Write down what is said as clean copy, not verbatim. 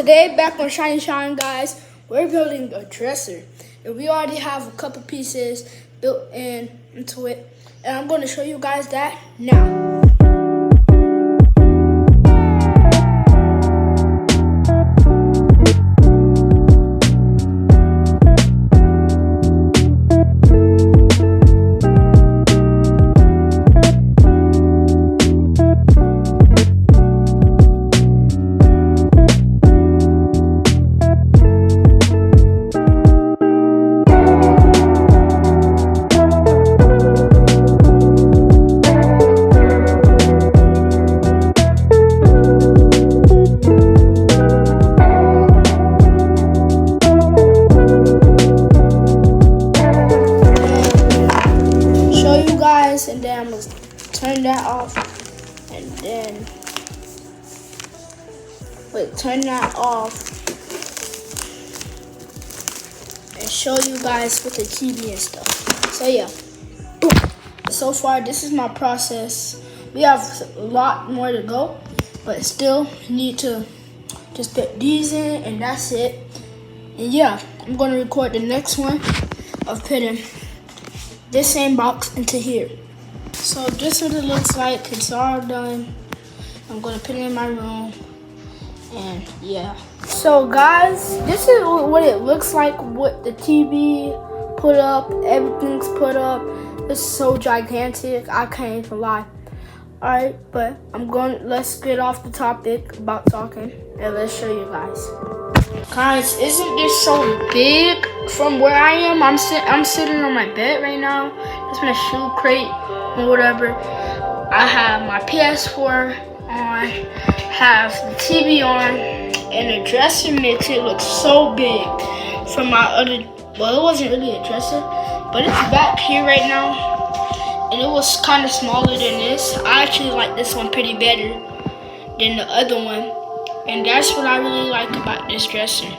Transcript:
today, back on Shine, guys, we're building a dresser. And we already have a couple pieces built into it. And I'm going to show you guys that now. And then I'm gonna turn that off, and then turn that off and show you guys with the TV and stuff. So yeah, so far this is my process. We have a lot more to go, but still need to just put these in, and that's it. And yeah, I'm gonna record the next one of putting this same box into here. So this is what it looks like. It's all done. I'm gonna put it in my room, and yeah. So guys, this is what it looks like with the TV put up. Everything's put up. It's so gigantic, I can't even lie. Alright, but let's get off the topic about talking, and let's show you guys. Guys, isn't this so big from where I am? I'm sitting on my bed right now. It's in a shoe crate or whatever. I have my PS4 on, have the TV on, and the dresser makes it look so big from my other, well, it wasn't really a dresser, but it's back here right now, and it was kind of smaller than this. I actually like this one pretty better than the other one, and that's what I really like about this dresser.